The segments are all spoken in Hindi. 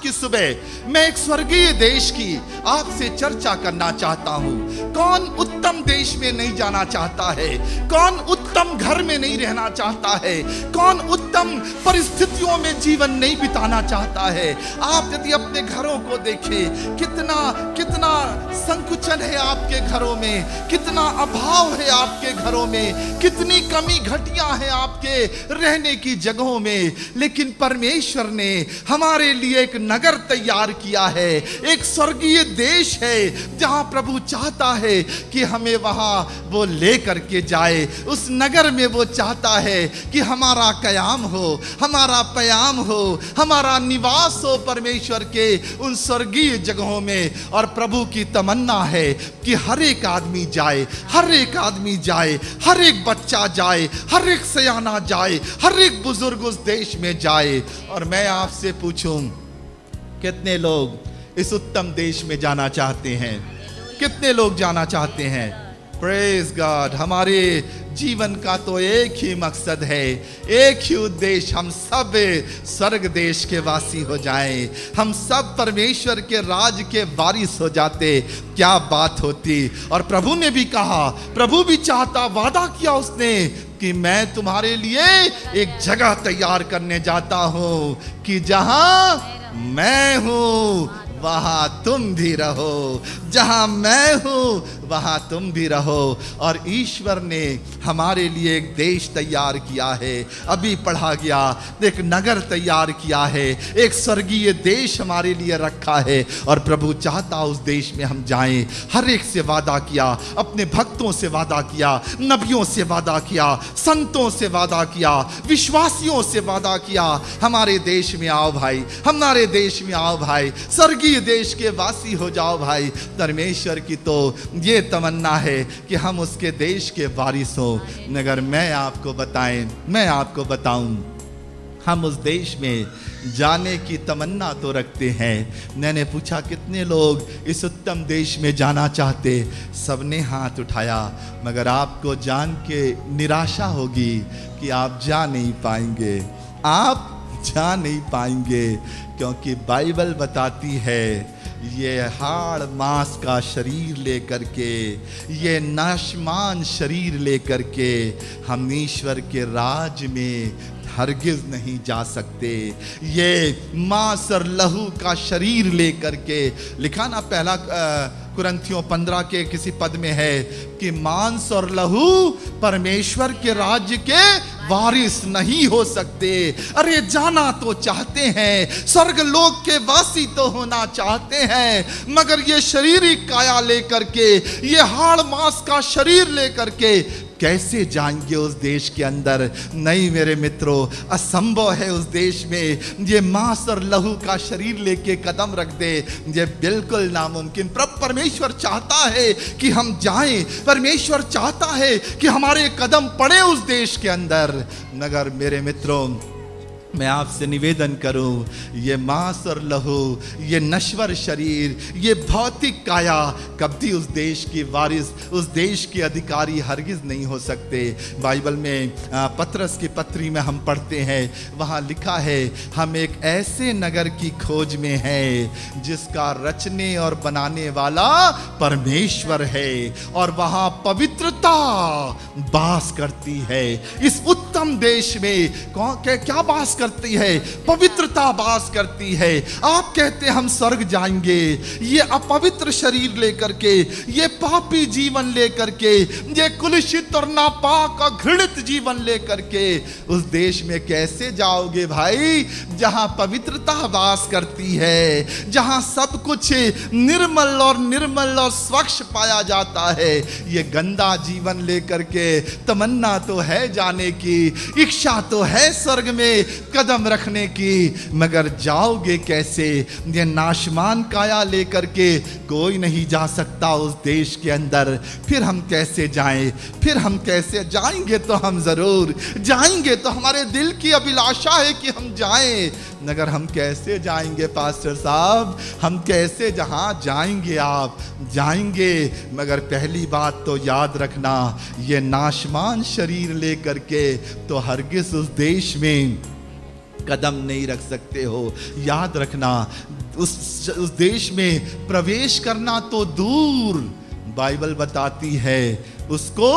की सुबह मैं एक स्वर्गीय देश की आपसे चर्चा करना चाहता हूँ। कौन उत्तम देश में नहीं जाना चाहता है? कौन उत्तम घर में नहीं रहना चाहता है? कौन उत्तम परिस्थितियों में जीवन नहीं बिताना चाहता है? आप यदि अपने घरों को देखें, कितना कितना संकुचन है आपके घरों में, कितना अभाव है आपके घरों में, कितनी कमी घटिया है आपके रहने की जगहों में। लेकिन परमेश्वर ने हमारे लिए एक नगर तैयार किया है, एक स्वर्गीय देश है जहां प्रभु चाहता है कि हमें वहां वो ले करके जाए। उस नगर में वो चाहता है कि हमारा कयाम हो, हमारा प्याम हो, हमारा निवास हो परमेश्वर के उन स्वर्गीय जगहों में। और प्रभु की तमन्ना है कि हर एक आदमी जाए, हर एक आदमी जाए, हर एक बच्चा जाए, हर एक सयाना जाए, हर एक बुजुर्ग उस देश में जाए। और मैं आपसे पूछूं, कितने लोग इस उत्तम देश में जाना चाहते हैं? कितने लोग जाना चाहते हैं? Praise God. हमारे जीवन का तो एक ही मकसद है, एक ही उद्देश्य, हम सब स्वर्ग देश के वासी हो जाएं, हम सब परमेश्वर के राज के वारिस हो जाते। क्या बात होती। और प्रभु ने भी कहा, प्रभु भी चाहता, वादा किया उसने कि मैं तुम्हारे लिए एक जगह तैयार करने जाता हूं कि जहां मैं हूं वहां तुम भी रहो, जहां मैं हूं वहां तुम भी रहो। और ईश्वर ने हमारे लिए एक देश तैयार किया है, अभी पढ़ा गया, एक नगर तैयार किया है, एक स्वर्गीय देश हमारे लिए रखा है। और प्रभु चाहता उस देश में हम जाएं। हर एक से वादा किया, अपने भक्तों से वादा किया, नबियों से वादा किया, संतों से वादा किया, विश्वासियों से वादा किया, हमारे देश में आओ भाई, हमारे देश में आओ भाई, स्वर्गीय देश के वासी हो जाओ भाई। परमेश्वर की तो ये तमन्ना है कि हम उसके देश के वारिस हों। मगर मैं आपको बताऊं, हम उस देश में जाने की तमन्ना तो रखते हैं। मैंने पूछा कितने लोग इस उत्तम देश में जाना चाहते? सबने हाथ उठाया। मगर आपको जान के निराशा होगी कि आप जा नहीं पाएंगे, आप जा नहीं पाएंगे, क्योंकि बाइबल बताती है ये हाड़ मांस का शरीर लेकर के, ये नाशमान शरीर लेकर के हम ईश्वर के राज में हरगिज नहीं जा सकते। ये मांस और लहू का शरीर लेकर के, लिखा ना पहला कुरिन्थियों 15 के किसी पद में है कि मांस और लहू परमेश्वर के राज्य के वारिस नहीं हो सकते। अरे जाना तो चाहते हैं, स्वर्ग लोक के वासी तो होना चाहते हैं, मगर ये शारीरिक काया लेकर के, ये हाड़ मांस का शरीर लेकर के कैसे जाएंगे उस देश के अंदर? नहीं मेरे मित्रों, असंभव है उस देश में ये मांस और लहू का शरीर लेके कदम रख दे, ये बिल्कुल नामुमकिन। परमेश्वर चाहता है कि हम जाएं, परमेश्वर चाहता है कि हमारे कदम पड़े उस देश के अंदर। मगर मेरे मित्रों, मैं आपसे निवेदन करूं, ये मांस और लहू, ये नश्वर शरीर, ये भौतिक काया कभी उस देश की वारिस, उस देश के अधिकारी हरगिज नहीं हो सकते। बाइबल में पतरस की पत्री में हम पढ़ते हैं, वहाँ लिखा है हम एक ऐसे नगर की खोज में हैं जिसका रचने और बनाने वाला परमेश्वर है, और वहाँ पवित्रता वास करती है। इस उत्तम देश में क्या वास करती है? पवित्रता वास करती है। आप कहते हम स्वर्ग जाएंगे, ये अपवित्र शरीर लेकर के, ये पापी जीवन लेकर के, ये कुलुषित और नापाक और घृणित जीवन लेकर के उस देश में कैसे जाओगे भाई? जहां पवित्रता वास करती है, जहां सब कुछ निर्मल और स्वच्छ पाया जाता है। ये गंदा जीवन लेकर के तमन्ना तो है जाने की, इच्छा तो है स्वर्ग में कदम रखने की, मगर जाओगे कैसे? ये नाशमान काया लेकर के कोई नहीं जा सकता उस देश के अंदर। फिर हम कैसे जाएं? फिर हम कैसे जाएंगे? तो हम जरूर जाएंगे, तो हमारे दिल की अभिलाषा है कि हम जाएं, मगर हम कैसे जाएंगे पास्टर साहब? हम कैसे जहां जाएंगे? आप जाएंगे, मगर पहली बात तो याद रखना, ये नाशमान शरीर लेकर के तो हरगिज उस देश में कदम नहीं रख सकते हो। याद रखना, उस देश में प्रवेश करना तो दूर, बाइबल बताती है उसको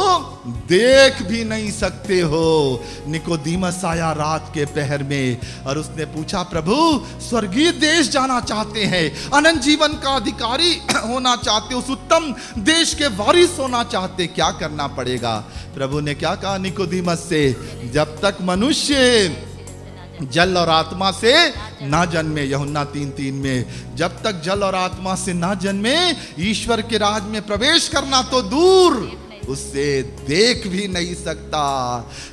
देख भी नहीं सकते हो। निकोदीमस आया रात के पहर में और उसने पूछा, प्रभु स्वर्गीय देश जाना चाहते हैं, अनंत जीवन का अधिकारी होना चाहते, उस उत्तम देश के वारिस होना चाहते, क्या करना पड़ेगा? प्रभु ने क्या कहा निकोदीमस से? जब तक मनुष्य जल और आत्मा से ना जन्मे, यूहन्ना 3:3 में, जब तक जल और आत्मा से ना जन्मे ईश्वर के राज में प्रवेश करना तो दूर, उससे देख भी नहीं सकता।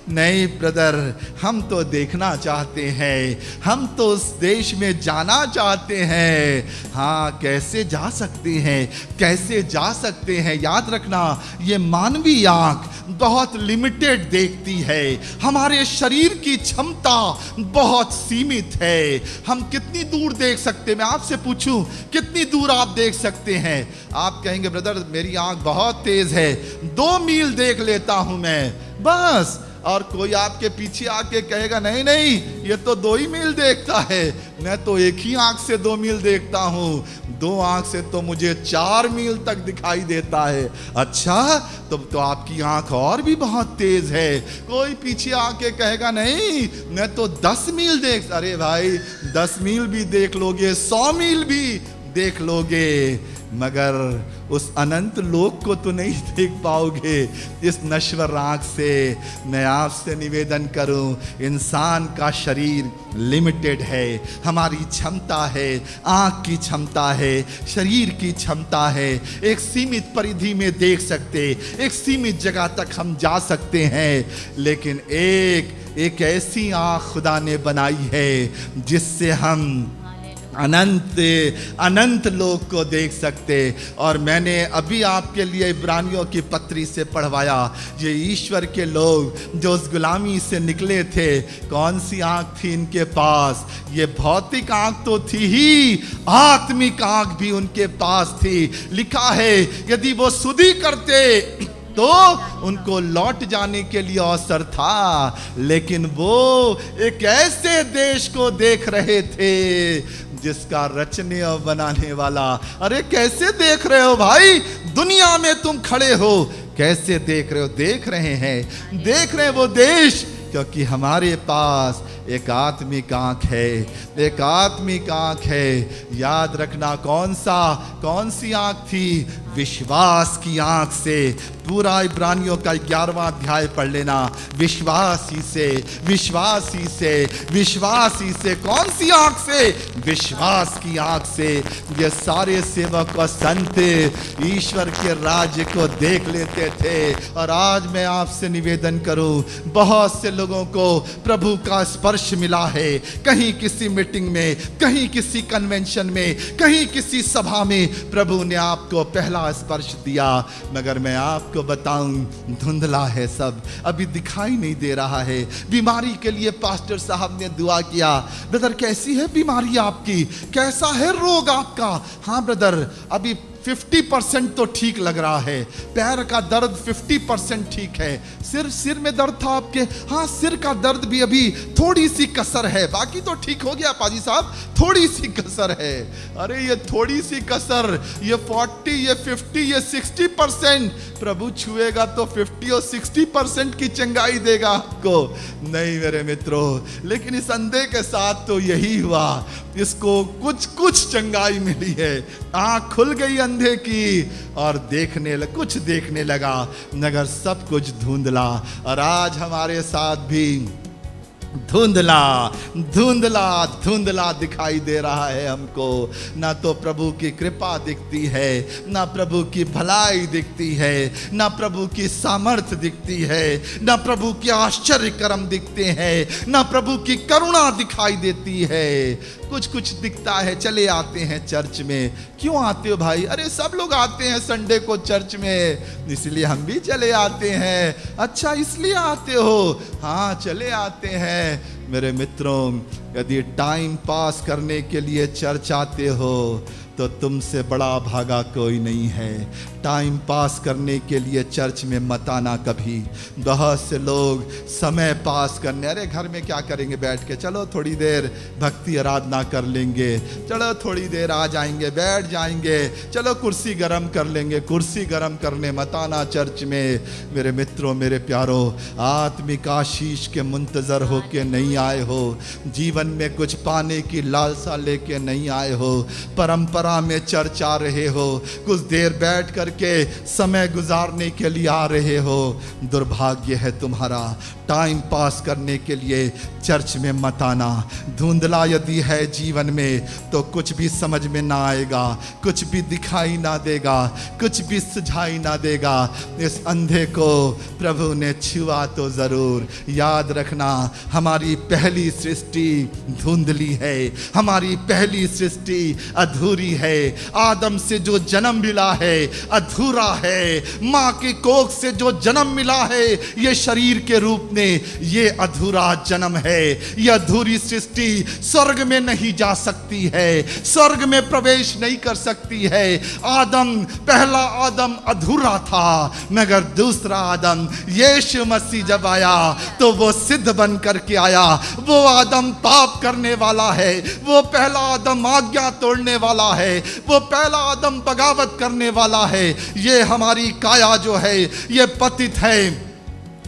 नहीं ब्रदर, हम तो देखना चाहते हैं, हम तो उस देश में जाना चाहते हैं। हाँ, कैसे जा सकते हैं, कैसे जा सकते हैं? याद रखना, ये मानवीय आंख बहुत लिमिटेड देखती है, हमारे शरीर की क्षमता बहुत सीमित है। हम कितनी दूर देख सकते हैं? मैं आपसे पूछूं, कितनी दूर आप देख सकते हैं? आप कहेंगे ब्रदर मेरी आंख बहुत तेज है, 2 मील देख लेता हूं मैं बस। और कोई आपके पीछे आके कहेगा नहीं नहीं, ये तो 2 ही मील देखता है, मैं तो एक ही आंख से 2 मील देखता हूं, 2 आंख से तो मुझे 4 मील तक दिखाई देता है। अच्छा, तो आपकी आंख और भी बहुत तेज है। कोई पीछे आके कहेगा नहीं मैं तो 10 मील देख, अरे भाई 10 मील भी देख लोगे, 100 मील भी देख लोगे, मगर उस अनंत लोक को तो नहीं देख पाओगे इस नश्वर आंख से। मैं आपसे निवेदन करूं, इंसान का शरीर लिमिटेड है, हमारी क्षमता है, आंख की क्षमता है, शरीर की क्षमता है, एक सीमित परिधि में देख सकते, एक सीमित जगह तक हम जा सकते हैं। लेकिन एक ऐसी आंख खुदा ने बनाई है जिससे हम अनंत लोक को देख सकते। और मैंने अभी आपके लिए इब्रानियों की पत्री से पढ़वाया, ये ईश्वर के लोग जो उस गुलामी से निकले थे, कौन सी आंख थी इनके पास? ये भौतिक आंख तो थी ही, आत्मिक आंख भी उनके पास थी। लिखा है यदि वो सुधि करते तो उनको लौट जाने के लिए अवसर था, लेकिन वो एक ऐसे देश को देख रहे थे जिसका रचने और बनाने वाला। अरे कैसे देख रहे हो भाई? दुनिया में तुम खड़े हो, कैसे देख रहे हो? देख रहे हैं वो देश, क्योंकि हमारे पास एक आत्मिक आंख है, एक आत्मिक आंख है। याद रखना, कौन सी आंख थी? विश्वास की आंख से। पूरा इब्रानियों का 11वां अध्याय पढ़ लेना। विश्वास ही से। कौन सी आंख से? विश्वास की आंख से। ये सारे सेवक और संत ईश्वर के राज्य को देख लेते थे। और आज मैं आपसे निवेदन करूं, बहुत से लोगों को प्रभु का स्पर्श मिला है, कहीं किसी मीटिंग में, कहीं किसी कन्वेंशन में, कहीं किसी सभा में प्रभु ने आपको पहला स्पर्श दिया, मगर मैं आपको बताऊं धुंधला है सब, अभी दिखाई नहीं दे रहा है। बीमारी के लिए पास्टर साहब ने दुआ किया, ब्रदर कैसी है बीमारी आपकी, कैसा है रोग आपका? हाँ ब्रदर, अभी 50% तो ठीक लग रहा है, पैर का दर्द 50% ठीक है, सिर में दर्द था आपके, हाँ सिर का दर्द भी अभी थोड़ी सी कसर है, बाकी तो ठीक हो गया पाजी साहब, थोड़ी सी कसर है। अरे ये थोड़ी सी कसर, ये 40, ये 50, ये 60%, प्रभु छुएगा तो 50 और 60% की चंगाई देगा आपको। नहीं मेरे मित्रों, लेकिन इस अंधे के साथ तो यही हुआ, इसको कुछ चंगाई मिली है, आंख खुल गई अंधे की और कुछ देखने लगा, मगर सब कुछ धुंधला। और आज हमारे साथ भी धुंधला दिखाई दे रहा है हमको। ना तो प्रभु की कृपा दिखती है, ना प्रभु की भलाई दिखती है, ना प्रभु की सामर्थ्य दिखती है, ना प्रभु के आश्चर्य कर्म दिखते हैं, ना प्रभु की करुणा दिखाई देती है। कुछ दिखता है, चले आते हैं चर्च में। क्यों आते हो भाई? अरे सब लोग आते हैं संडे को चर्च में, इसलिए हम भी चले आते हैं। अच्छा इसलिए आते हो? हाँ चले आते हैं। मेरे मित्रों, यदि टाइम पास करने के लिए चर्च आते हो तो तुमसे बड़ा भागा कोई नहीं है। टाइम पास करने के लिए चर्च में मत आना कभी। बहुत से लोग समय पास करने, अरे घर में क्या करेंगे बैठ के, चलो थोड़ी देर भक्ति आराधना कर लेंगे, चलो थोड़ी देर आ जाएंगे बैठ जाएंगे, चलो कुर्सी गरम कर लेंगे। कुर्सी गरम करने मत आना चर्च में। मेरे मित्रों, मेरे प्यारों, आत्मिक आशीष के मुंतजर होके नहीं आए हो, जीवन में कुछ पाने की लालसा लेके नहीं आए हो, परंपरा में चर्च आ रहे हो, कुछ देर बैठ करके समय गुजारने के लिए आ रहे हो। दुर्भाग्य है तुम्हारा। टाइम पास करने के लिए चर्च में मत आना। धुंधला यदि है जीवन में तो कुछ भी समझ में ना आएगा, कुछ भी दिखाई ना देगा, कुछ भी सुझाई ना देगा। इस अंधे को प्रभु ने छुआ तो जरूर। याद रखना, हमारी पहली सृष्टि धुंधली है, हमारी पहली सृष्टि अधूरी है। आदम से जो जन्म मिला है अधूरा है। माँ की कोख से जो जन्म मिला है ये शरीर के रूप में, ये अधूरा जन्म है। ये अधूरी सृष्टि स्वर्ग में नहीं जा सकती है, स्वर्ग में प्रवेश नहीं कर सकती है। आदम, पहला आदम अधूरा था, मगर दूसरा आदम यीशु मसीह जब आया तो वो सिद्ध बन करके आया। वो आदम पाप करने वाला है, वो पहला आदम आज्ञा तोड़ने वाला है, वो पहला आदम बगावत करने वाला है। ये हमारी काया जो है ये पतित है,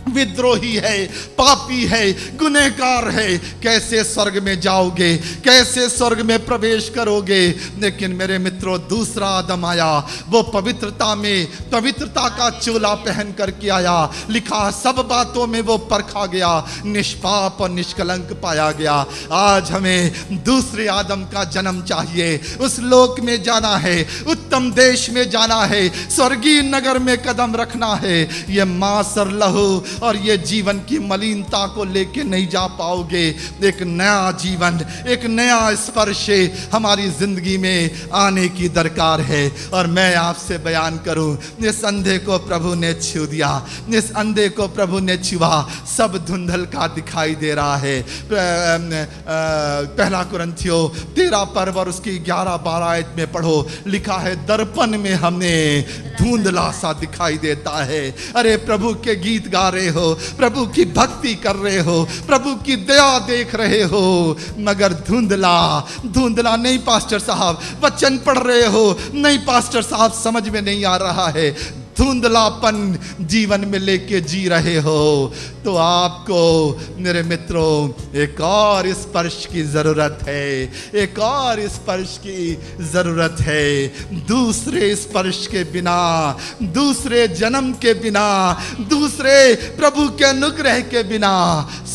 विद्रोही है, पापी है, गुनहगार है। कैसे स्वर्ग में जाओगे, कैसे स्वर्ग में प्रवेश करोगे? लेकिन मेरे मित्रों, दूसरा आदम आया, वो पवित्रता में, पवित्रता का चोला पहन करके आया। लिखा सब बातों में वो परखा गया, निष्पाप और निष्कलंक पाया गया। आज हमें दूसरे आदम का जन्म चाहिए। उस लोक में जाना है, उत्तम देश में जाना है, स्वर्गीय नगर में कदम रखना है। ये मांस और लहू और ये जीवन की मलिनता को लेके नहीं जा पाओगे। एक नया जीवन, एक नया स्पर्श हमारी जिंदगी में आने की दरकार है। और मैं आपसे बयान करूं, इस अंधे को प्रभु ने छू दिया, इस अंधे को प्रभु ने छुआ। सब धुंधल का दिखाई दे रहा है। पहला कुरिन्थियों 13 पर्व और उसकी 11-12 आयत में पढ़ो, लिखा है दर्पण में हमें धुंधला सा दिखाई देता है। अरे प्रभु के गीत गा रहे हो, प्रभु की भक्ति कर रहे हो, प्रभु की दया देख रहे हो, मगर धुंधला धुंधला नहीं पास्टर साहब, वचन पढ़ रहे हो, नहीं पास्टर साहब समझ में नहीं आ रहा है, धुंधलापन जीवन में लेके जी रहे हो। तो आपको मेरे मित्रों एक और स्पर्श की जरूरत है, एक और स्पर्श की जरूरत है। दूसरे स्पर्श के बिना, दूसरे जन्म के बिना, दूसरे प्रभु के अनुग्रह के बिना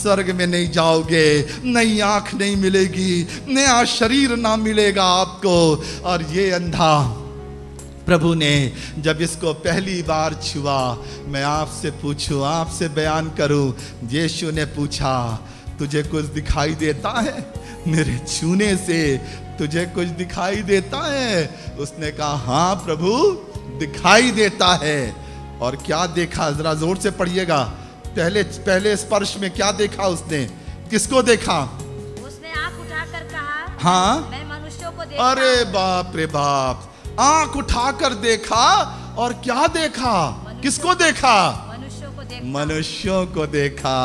स्वर्ग में नहीं जाओगे। नई आंख नहीं मिलेगी, नया शरीर ना मिलेगा आपको। और ये अंधा प्रभु ने जब इसको पहली बार छुआ, मैं आपसे पूछूं, आपसे बयान करूं, यीशु ने पूछा तुझे कुछ दिखाई देता है? मेरे छूने से तुझे कुछ दिखाई देता है? उसने कहा हाँ प्रभु, दिखाई देता है। और क्या देखा, जरा जोर से पढ़िएगा। पहले स्पर्श में क्या देखा उसने? किसको देखा? उसने आंख उठाकर कहा, हाँ, मैं मनुष्यों को देखा। अरे बाप रे बाप, आंख उठाकर देखा। और क्या देखा? किसको देखा? मनुष्यों को देखा। मनुष्यों को देखा।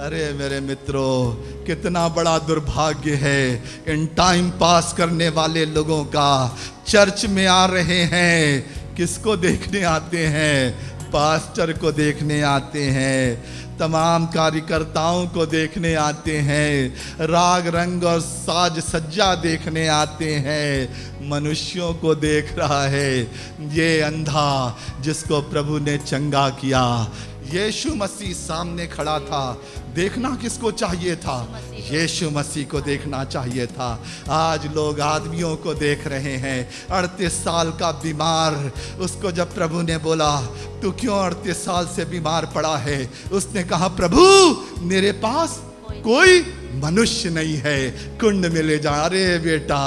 अरे मेरे मित्रों, कितना बड़ा दुर्भाग्य है इन टाइम पास करने वाले लोगों का। चर्च में आ रहे हैं, किसको देखने आते हैं? पास्टर को देखने आते हैं, तमाम कार्यकर्ताओं को देखने आते हैं, राग रंग और साज सज्जा देखने आते हैं। मनुष्यों को देख रहा है ये अंधा जिसको प्रभु ने चंगा किया। यीशु मसीह सामने खड़ा था, देखना किसको चाहिए था? यीशु मसीह को देखना चाहिए था। आज लोग आदमियों को देख रहे हैं। 38 साल का बीमार, उसको जब प्रभु ने बोला तू क्यों 38 साल से बीमार पड़ा है, उसने कहा प्रभु मेरे पास कोई मनुष्य नहीं है कुंड में ले जा। अरे बेटा,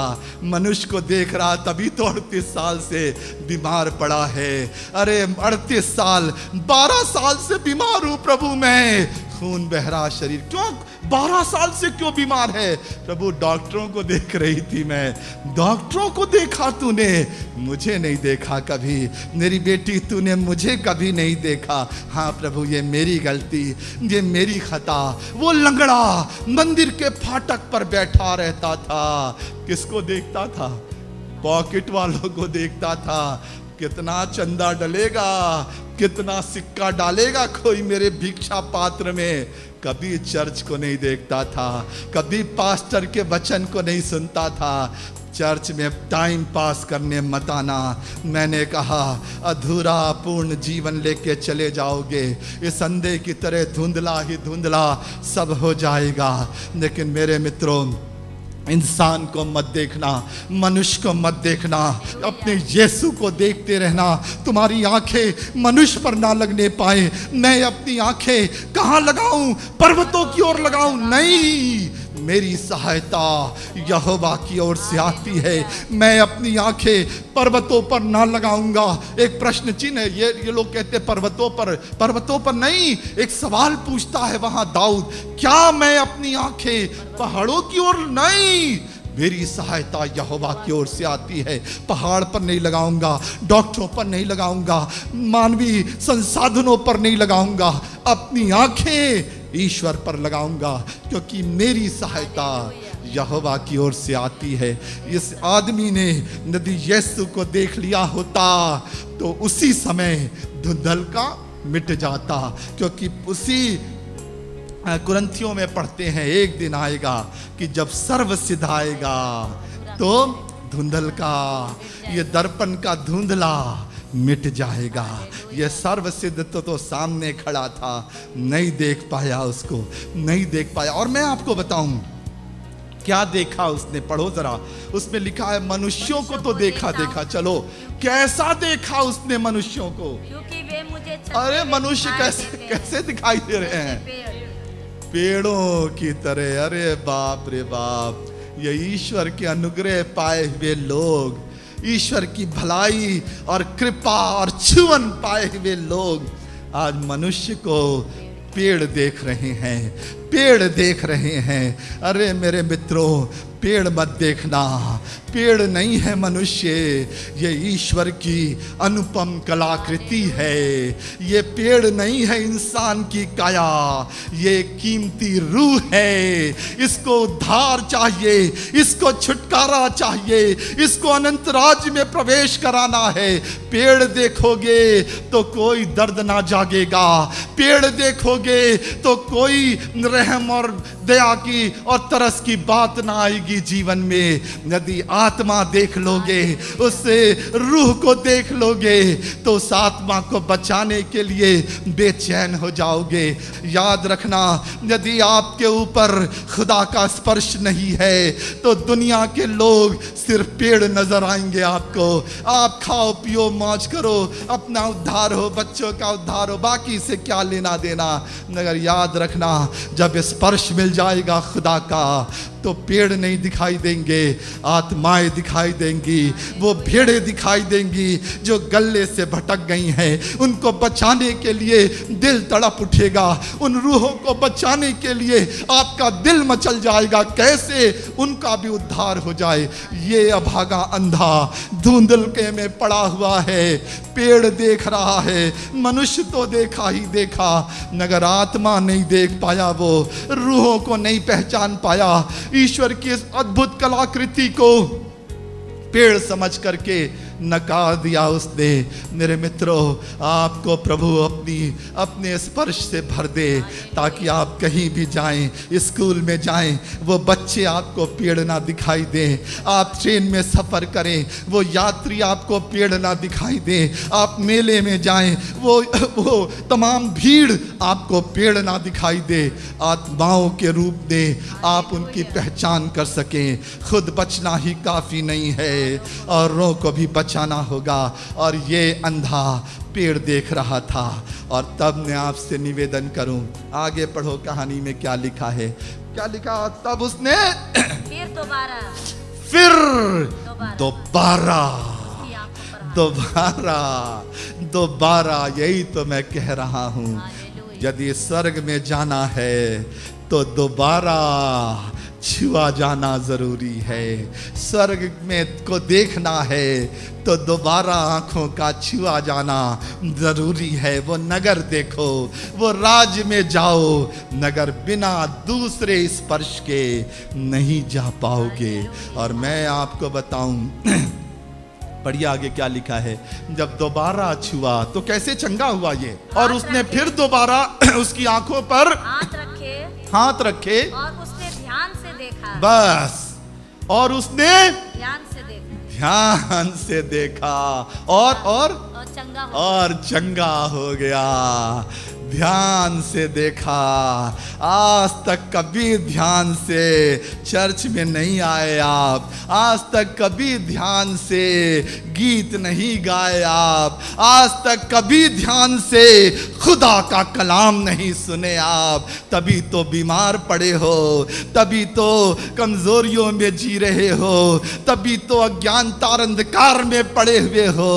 मनुष्य को देख रहा तभी तो 38 साल से बीमार पड़ा है। अरे 38 साल, 12 साल से बीमार हूं प्रभु मैं, खून बह रहा शरीर, क्यों 12 साल से क्यों बीमार है? प्रभु डॉक्टरों को देख रही थी मैं। डॉक्टरों को देखा तूने, मुझे नहीं देखा कभी। मेरी बेटी तूने मुझे कभी नहीं देखा। हाँ प्रभु, ये मेरी गलती, ये मेरी खता। वो लंगड़ा मंदिर के फाटक पर बैठा रहता था, किसको देखता था? पॉकेट वालों को देखता था। कितना चंदा डलेगा, कितना सिक्का डालेगा कोई मेरे भिक्षा पात्र में। कभी चर्च को नहीं देखता था, कभी पास्टर के वचन को नहीं सुनता था। चर्च में टाइम पास करने मत आना। मैंने कहा अधूरा पूर्ण जीवन लेके चले जाओगे, इस अंधे की तरह धुंधला ही धुंधला सब हो जाएगा। लेकिन मेरे मित्रों, इंसान को मत देखना, मनुष्य को मत देखना, अपने यीशु को देखते रहना। तुम्हारी आंखें मनुष्य पर ना लगने पाए। मैं अपनी आंखें कहाँ लगाऊं? पर्वतों की ओर लगाऊं? नहीं, मेरी सहायता यहोवा की ओर से आती है। मैं अपनी आंखें पर्वतों पर ना लगाऊंगा। एक प्रश्न चिन्ह है। ये लोग कहते पर्वतों पर नहीं। एक सवाल पूछता है वहां दाऊद, क्या मैं अपनी आंखें पहाड़ों की ओर? नहीं, मेरी सहायता यहोवा की ओर से आती है। पहाड़ पर नहीं लगाऊंगा, डॉक्टरों पर नहीं लगाऊंगा, मानवीय संसाधनों पर नहीं लगाऊंगा। अपनी आंखें ईश्वर पर लगाऊंगा, क्योंकि मेरी सहायता यहोवा की ओर से आती है। इस आदमी ने यदि यीशु को देख लिया होता तो उसी समय धुंधलका मिट जाता, क्योंकि उसी कुरिन्थियों में पढ़ते हैं, एक दिन आएगा कि जब सर्व सिद्ध आएगा तो धुंधलका, ये दर्पण का धुंधला मिट जाएगा। ये सर्व सिद्ध तो सामने खड़ा था, नहीं देख पाया, उसको नहीं देख पाया। और मैं आपको बताऊं क्या देखा उसने, पढ़ो जरा। उसमें लिखा है मनुष्यों को तो देखा। चलो, कैसा देखा उसने मनुष्यों को? क्योंकि वे मुझे अरे मनुष्य कैसे दिखाई दे रहे हैं? पेड़ों की तरह। अरे बाप रे बाप, ये ईश्वर के अनुग्रह पाए हुए लोग, ईश्वर की भलाई और कृपा और छुअन पाए हुए लोग आज मनुष्य को पेड़ देख रहे हैं, पेड़ देख रहे हैं। अरे मेरे मित्रों, पेड़ मत देखना, पेड़ नहीं है मनुष्य, ये ईश्वर की अनुपम कलाकृति है। ये पेड़ नहीं है इंसान की काया, ये कीमती रूह है। इसको उद्धार चाहिए, इसको छुटकारा चाहिए, इसको अनंत राज्य में प्रवेश कराना है। पेड़ देखोगे तो कोई दर्द ना जागेगा, पेड़ देखोगे तो कोई रहम और दया की और तरस की बात ना आएगी जीवन में। यदि आत्मा देख लोगे, उससे रूह को देख लोगे, तो उस आत्मा को बचाने के लिए बेचैन हो जाओगे। याद रखना, यदि आपके ऊपर खुदा का स्पर्श नहीं है तो दुनिया के लोग सिर्फ पेड़ नजर आएंगे आपको। आप खाओ पियो मौज करो, अपना उद्धार हो, बच्चों का उद्धार हो, बाकी से क्या लेना देना। मगर याद रखना, जब स्पर्श मिल जाएगा खुदा का तो पेड़ नहीं दिखाई देंगे, आत्माएं दिखाई देंगी। वो भेड़ें दिखाई देंगी जो गले से भटक गई हैं। उनको बचाने के लिए दिल तड़प उठेगा, उन रूहों को बचाने के लिए आपका दिल मचल जाएगा, कैसे उनका भी उद्धार हो जाए। ये अभागा अंधा धुंधलके में पड़ा हुआ है, पेड़ देख रहा है, मनुष्य तो देखा ही देखा, मगर आत्मा नहीं देख पाया, वो रूहों को नहीं पहचान पाया। ईश्वर की इस अद्भुत कलाकृति को पेड़ समझ करके नकार दिया उसने। मेरे मित्रों, आपको प्रभु अपने स्पर्श से भर दे, ताकि आप कहीं भी जाएं, स्कूल में जाएं, वो बच्चे आपको पेड़ ना दिखाई दें। आप ट्रेन में सफ़र करें, वो यात्री आपको पेड़ ना दिखाई दें। आप मेले में जाएं, वो तमाम भीड़ आपको पेड़ ना दिखाई दे। आत्माओं के रूप में आप उनकी पहचान कर सकें। खुद बचना ही काफ़ी नहीं है, औरों को भी बचाना होगा। और ये अंधा पेड़ देख रहा था। और तब मैं आपसे निवेदन करूं, आगे पढ़ो कहानी में क्या लिखा है। क्या लिखा? तब उसने फिर दोबारा, यही तो मैं कह रहा हूं। यदि स्वर्ग में जाना है तो दोबारा छुआ जाना जरूरी है। स्वर्ग में को देखना है तो दोबारा आंखों का छुआ जाना जरूरी है। वो नगर देखो, वो राज्य में जाओ, नगर बिना दूसरे स्पर्श के नहीं जा पाओगे। और मैं आपको बताऊं, पढ़िए आगे क्या लिखा है। जब दोबारा छुआ तो कैसे चंगा हुआ ये, और उसने फिर दोबारा उसकी आंखों पर हाथ रखे और उसने ध्यान से देखा। बस, और उसने ध्यान से देखा, ध्यान से देखा और चंगा हो गया। ध्यान से देखा। आज तक कभी ध्यान से चर्च में नहीं आए आप, आज तक कभी ध्यान से गीत नहीं गाए आप, आज तक कभी ध्यान से खुदा का कलाम नहीं सुने आप, तभी तो बीमार पड़े हो, तभी तो कमजोरियों में जी रहे हो, तभी तो अज्ञानता और अंधकार में पड़े हुए हो।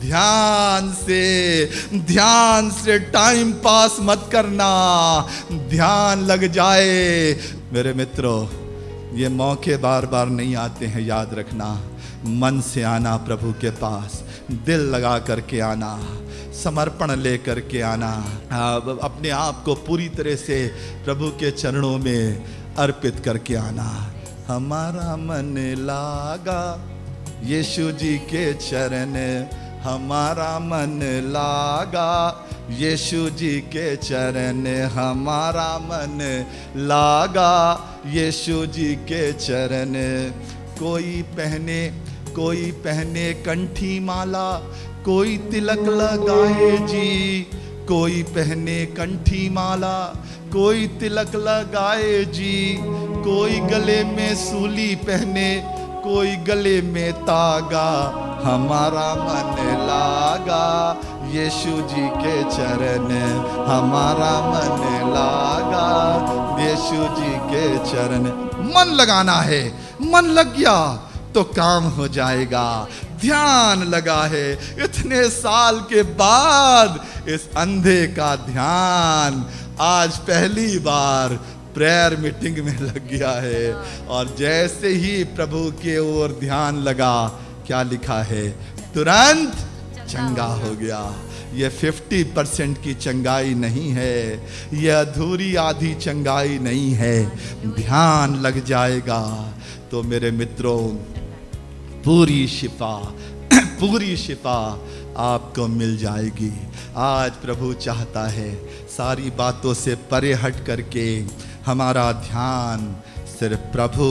ध्यान से टाइम पास मत करना, ध्यान लग जाए। मेरे मित्रों, ये मौके बार बार नहीं आते हैं, याद रखना। मन से आना प्रभु के पास, दिल लगा करके आना, समर्पण लेकर के आना, अपने आप को पूरी तरह से प्रभु के चरणों में अर्पित करके आना। हमारा मन लागा यीशु जी के चरण, हमारा मन लागा यीशु जी के चरण, हमारा मन लागा यीशु जी के चरण। कोई पहने कंठी माला, कोई तिलक लगाए जी, कोई पहने कंठी माला, कोई तिलक लगाए जी, कोई गले में सूली पहने, कोई गले में तागा, हमारा मन लागा यीशु जी के चरण, हमारा मन लागा यीशु जी के चरण। मन लगाना है, मन लग गया तो काम हो जाएगा। ध्यान लगा है, इतने साल के बाद इस अंधे का ध्यान आज पहली बार प्रेयर मीटिंग में लग गया है। और जैसे ही प्रभु के ओर ध्यान लगा, क्या लिखा है, तुरंत चंगा हो गया। ये 50% की चंगाई नहीं है, ये अधूरी आधी चंगाई नहीं है। ध्यान लग जाएगा तो मेरे मित्रों, पूरी शिफा आपको मिल जाएगी। आज प्रभु चाहता है सारी बातों से परे हट करके हमारा ध्यान सिर्फ प्रभु।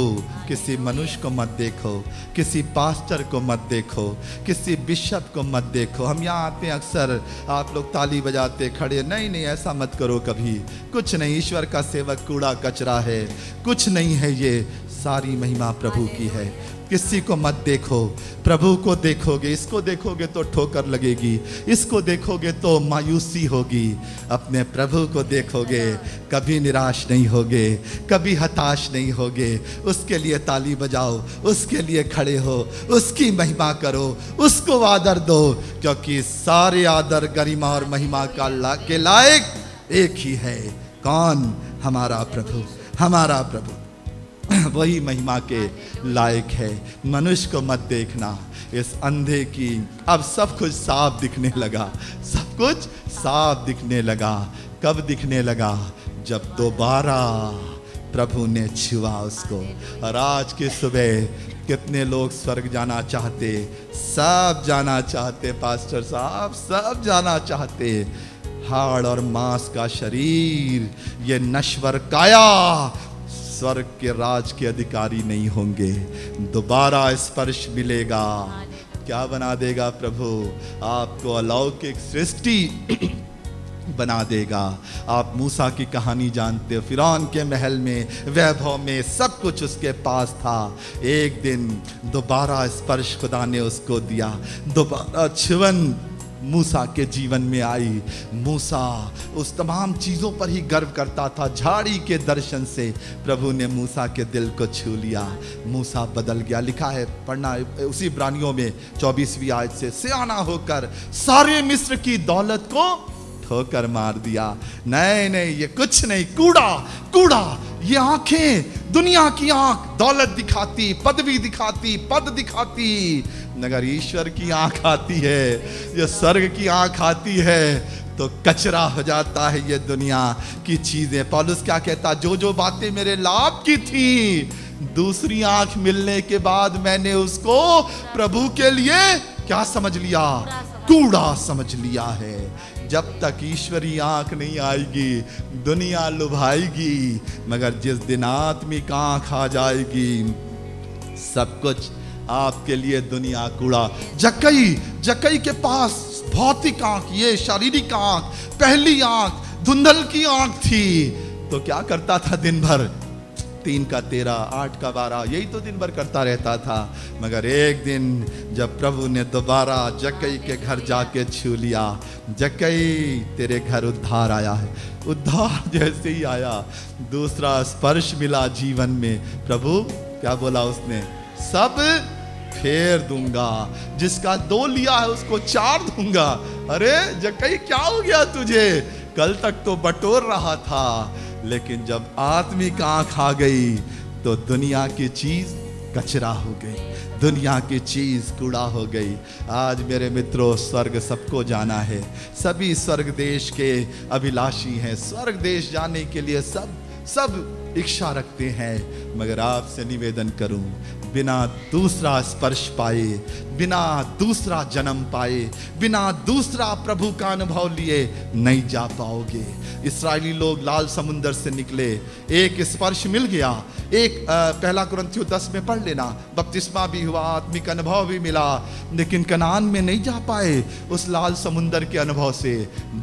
किसी मनुष्य को मत देखो, किसी पास्टर को मत देखो, किसी बिशप को मत देखो। हम यहाँ आते हैं अक्सर, आप लोग ताली बजाते खड़े, नहीं ऐसा मत करो कभी। कुछ नहीं, ईश्वर का सेवक कूड़ा कचरा है, कुछ नहीं है। ये सारी महिमा प्रभु की है। किसी को मत देखो, प्रभु को देखोगे। इसको देखोगे तो ठोकर लगेगी, इसको देखोगे तो मायूसी होगी। अपने प्रभु को देखोगे, कभी निराश नहीं होगे, कभी हताश नहीं होगे। उसके लिए ताली बजाओ, उसके लिए खड़े हो, उसकी महिमा करो, उसको आदर दो, क्योंकि सारे आदर, गरिमा और महिमा के लायक एक ही है। कौन? हमारा प्रभु। हमारा प्रभु वही महिमा के लायक है। मनुष्य को मत देखना। इस अंधे की अब सब कुछ साफ दिखने लगा, सब कुछ साफ दिखने लगा। कब दिखने लगा? जब दोबारा प्रभु ने छुआ उसको। और आज की सुबह कितने लोग स्वर्ग जाना चाहते, सब जाना चाहते, पास्टर साहब सब जाना चाहते। हाड़ और मांस का शरीर, ये नश्वर काया स्वर्ग के राज के अधिकारी नहीं होंगे। दोबारा स्पर्श मिलेगा, क्या बना देगा प्रभु? आपको अलौकिक सृष्टि बना देगा। आप मूसा की कहानी जानते हो, फिरौन के महल में, वैभव में, सब कुछ उसके पास था। एक दिन दोबारा स्पर्श खुदा ने उसको दिया, दोबारा छुवन मूसा के जीवन में आई। मूसा उस तमाम चीज़ों पर ही गर्व करता था। झाड़ी के दर्शन से प्रभु ने मूसा के दिल को छू लिया। मूसा बदल गया। लिखा है, पढ़ना उसी इब्रानियों में 24वीं आयत से, सियाना होकर सारे मिस्र की दौलत को ठोकर मार दिया। नहीं नहीं, ये कुछ नहीं, कूड़ा कूड़ा। ये आंखें, दुनिया की आंख दौलत दिखाती, पदवी दिखाती, पद दिखाती, मगर ईश्वर की आंख आती है, ये स्वर्ग की आंख आती है तो कचरा हो जाता है ये दुनिया की चीजें। पौलुस क्या कहता, जो जो बातें मेरे लाभ की थी, दूसरी आंख मिलने के बाद मैंने उसको प्रभु के लिए क्या समझ लिया, कूड़ा समझ लिया है। जब तक ईश्वरी आंख नहीं आएगी दुनिया लुभाएगी, मगर जिस दिन आत्मिक आंख आ जाएगी सब कुछ आपके लिए दुनिया कूड़ा। जक्कई के पास भौतिक आंख, ये शारीरिक आंख, पहली आंख धुंधल की आंख थी, तो क्या करता था दिन भर, 3 का 13, 8 का 12, यही तो दिन भर करता रहता था। मगर एक दिन जब प्रभु ने दोबारा जक्कई के घर जाके छू लिया, जक्कई तेरे घर उद्धार आया है। उद्धार जैसे ही आया, दूसरा स्पर्श मिला जीवन में, प्रभु क्या बोला उसने, सब फेर दूंगा, जिसका 2 लिया है उसको 4 दूंगा। अरे जक्कई क्या हो गया तुझे, कल तक तो बटोर रहा था, लेकिन जब आत्मिक आंख आ गई तो दुनिया की चीज कचरा हो गई, दुनिया की चीज कूड़ा हो गई। आज मेरे मित्रों, स्वर्ग सबको जाना है, सभी स्वर्ग देश के अभिलाषी हैं, स्वर्ग देश जाने के लिए सब इच्छा रखते हैं, मगर आपसे निवेदन करूं, बिना दूसरा स्पर्श पाए, बिना दूसरा जन्म पाए, बिना दूसरा प्रभु का अनुभव लिए नहीं जा पाओगे। इस्राएली लोग लाल समुंदर से निकले, एक स्पर्श मिल गया, एक 1 कुरिन्थियों 10 में पढ़ लेना, बपतिस्मा भी हुआ, आत्मिक अनुभव भी मिला, लेकिन कनान में नहीं जा पाए। उस लाल समुंदर के अनुभव से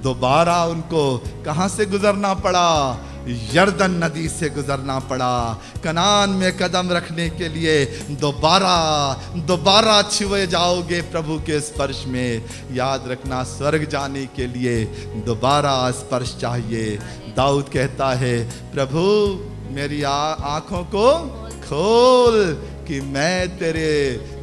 दोबारा उनको कहां से गुजरना पड़ा, यर्दन नदी से गुजरना पड़ा। कनान में कदम रखने के लिए दोबारा छुए जाओगे प्रभु के स्पर्श में। याद रखना, स्वर्ग जाने के लिए दोबारा स्पर्श चाहिए। दाऊद कहता है, प्रभु मेरी आंखों को खोल कि मैं तेरे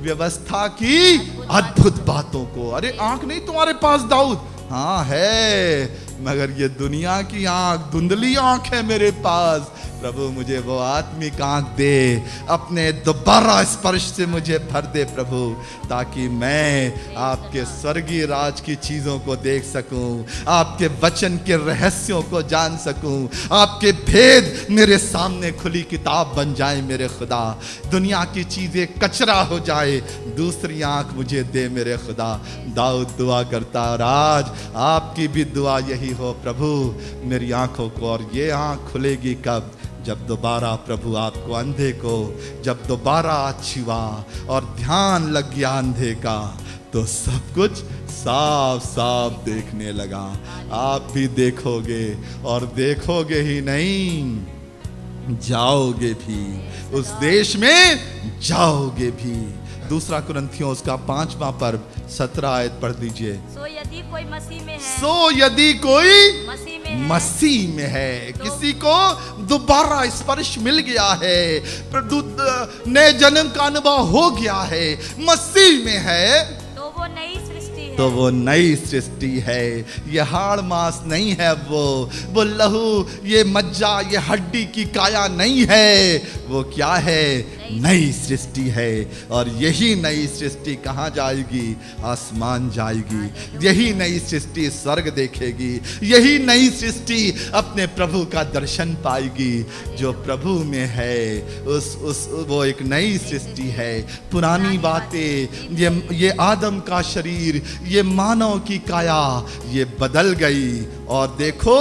व्यवस्था की अद्भुत बातों को। अरे आंख नहीं तुम्हारे पास दाऊद, हाँ है, मगर ये दुनिया की आंख, धुंधली आंख है मेरे पास। प्रभु मुझे वो आत्मिक आंख दे, अपने दोबारा स्पर्श से मुझे भर दे प्रभु, ताकि मैं आपके स्वर्गीय राज की चीजों को देख सकूं, आपके वचन के रहस्यों को जान सकूं, आपके भेद मेरे सामने खुली किताब बन जाए मेरे खुदा। दुनिया की चीजें कचरा हो जाए, दूसरी आंख मुझे दे मेरे खुदा। दाऊद दुआ करता, और आज आपकी भी दुआ यही हो, प्रभु मेरी आंखों को, और ये आंख खुलेगी कब, जब दोबारा प्रभु आपको अंधे को जब दोबारा छुआ और ध्यान लग गया अंधे का, तो सब कुछ साफ साफ देखने लगा। आप भी देखोगे, और देखोगे ही नहीं, जाओगे भी, उस देश में जाओगे भी। 2 कुरिन्थियों उसका 5वां पर्व 17 आयत पढ़ दीजिए। सो यदि कोई मसीह में है, सो यदि कोई मसीह में है, किसी को दोबारा स्पर्श मिल गया है, नए जन्म का अनुभव हो गया है, मसीह में है, तो वो नई सृष्टि है, तो वो नई सृष्टि है। ये हाड़ मांस नहीं है, वो लहू, ये मज्जा, ये हड्डी की काया नहीं है, वो क्या है, नई सृष्टि है। और यही नई सृष्टि कहाँ जाएगी, आसमान जाएगी। यही नई सृष्टि स्वर्ग देखेगी, यही नई सृष्टि अपने प्रभु का दर्शन पाएगी। जो प्रभु में है वो एक नई सृष्टि है। पुरानी बातें, ये आदम का शरीर, ये मानव की काया, ये बदल गई, और देखो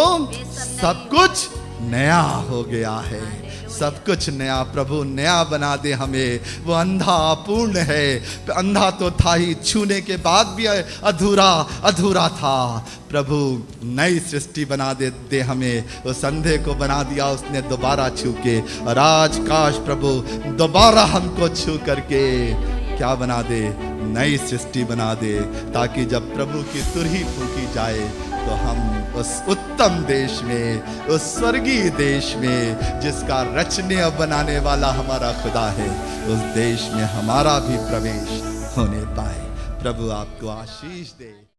सब कुछ नया हो गया है, सब कुछ नया। प्रभु नया बना दे हमें। वो अंधा अपूर्ण है, अंधा तो था ही, छूने के बाद भी अधूरा था। प्रभु नई सृष्टि बना दे हमें। उस अंधे को बना दिया उसने दोबारा छू के, और आज काश प्रभु दोबारा हमको छू करके क्या बना दे, नई सृष्टि बना दे, ताकि जब प्रभु की तुरही फूंकी जाए तो हम उस उत्तम देश में, उस स्वर्गीय देश में, जिसका रचने और बनाने वाला हमारा खुदा है, उस देश में हमारा भी प्रवेश होने पाए। प्रभु आपको आशीष दे।